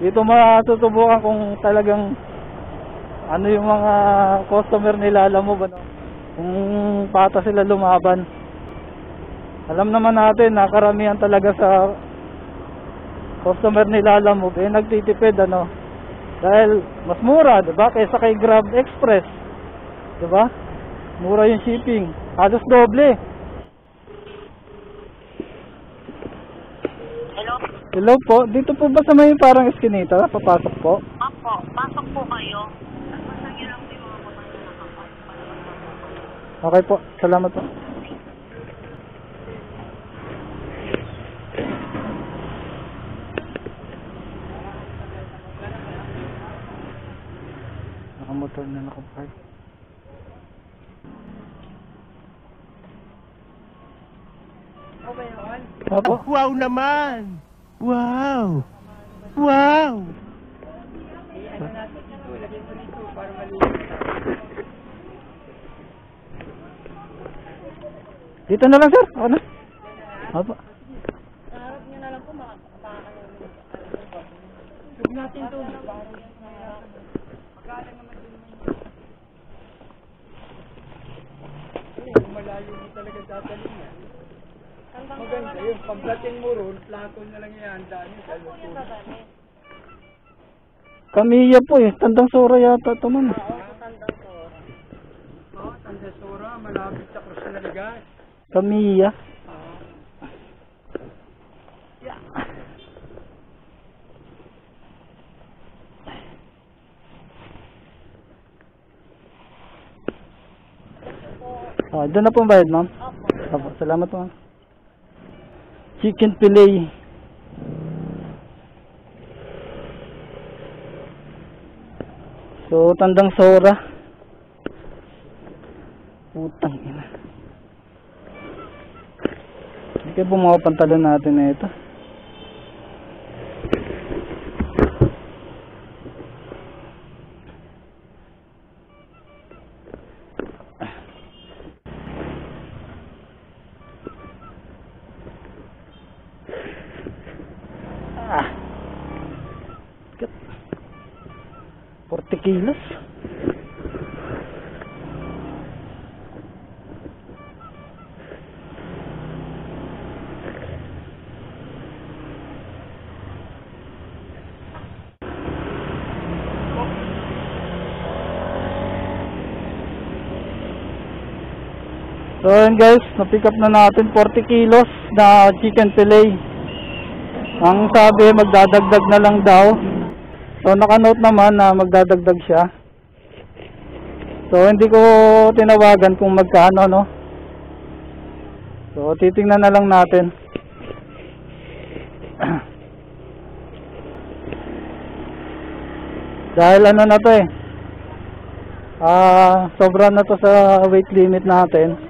Dito masusubukan kung talagang ano yung mga customer nila, alam mo ba, no? Kung pata sila lumaban. Alam naman natin na karamihan talaga sa customer nila, alam mo, nagtitipid, ano? Dahil mas mura, diba? Kaysa kay Grab Express, diba? Mura yung shipping, halos doble. Hello po, dito po ba sa may parang eskinita? Papasok po? Opo, pasok po kayo. Okay po, salamat po. Nakamotor na nakapark. Okay naman. Opo. Wow naman! Wow! Wow! Dito na lang, sir. Ako na. Opo. Harap nyo na lang po, makakalaman. Huwag natin to. Pagkalan naman din naman. Malayo mo talaga dadalhin yan. Maganda yun. Pagdating mo ron, plato na lang yan. Daan yun. Kamiya po eh. Tandang Sora yata ito man. Tandang Sora. Malapit sa Cruz na Ligas. Kamiya. Doon na po ang bayad, ma'am? Opo. Salamat po, ma'am. Chicken fillet. So, Tandang Sora. Putang ina. Hindi kayo bumawa pantalon natin na ito. Ah. 40 kilos. So yun guys, na-pick up na natin 40 kilos na chicken fillet. Ang sabi magdadagdag na lang daw. So naka-note naman na magdadagdag siya. So hindi ko tinawagan kung magkano, no. So titingnan na lang natin. Dahil ano na to eh. Sobra na to sa weight limit natin.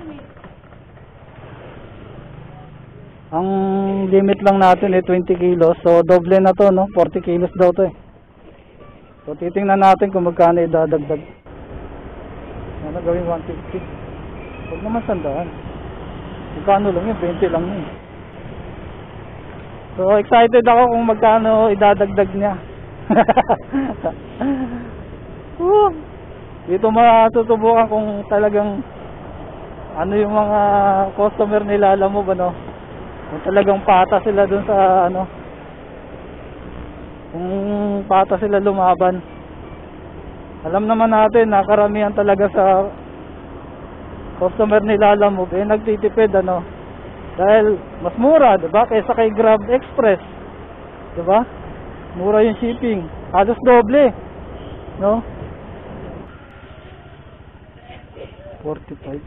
Ang limit lang natin eh 20 kilos. So doble na to, no? 40 kilos daw to eh. So titingnan natin kung magkano idadagdag. Ano gawin 150? Huwag naman sandaan. Magkano lang yun? 20 lang yun. So excited ako kung magkano idadagdag niya. Dito masusubukan kung talagang ano yung mga customer nila, alam mo ba, no? Kung talagang pata sila dun sa ano, kung pata sila lumaban. Alam naman natin na karamihan talaga sa customer nila, alam mo, nagtitipid, ano, dahil mas mura, diba, kaysa kay Grab Express, diba, mura yung shipping, halos doble, no. 45.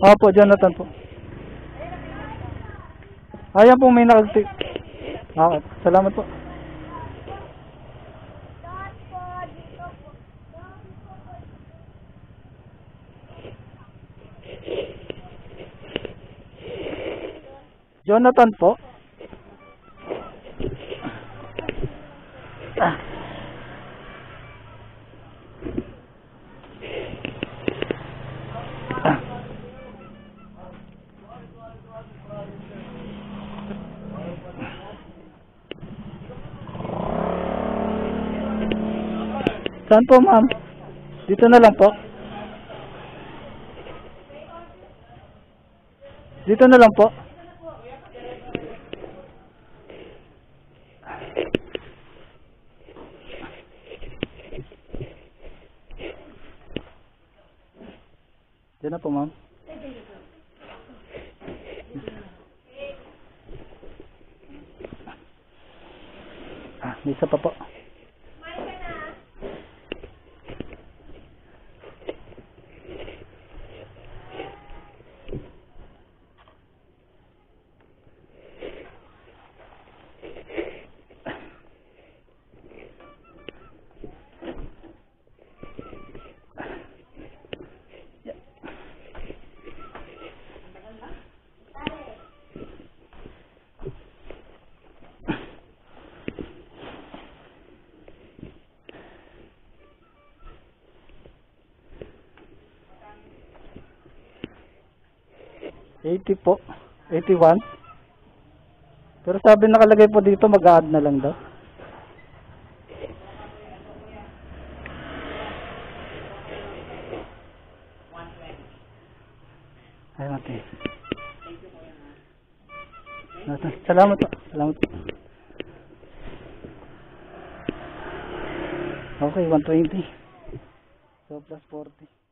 Opo, Jonathan po. Ayan po, may nakagtik. Okay, salamat po. Jonathan po. Saan po, ma'am? Dito na lang po. Dito na lang po. Diyan na po, ma'am. May isa pa po. $80 po. 81. Pero sabi nakalagay po dito mag-add na lang daw. Ay, natin. Salamat po. Salamat po. Okay, 120. So plus 40.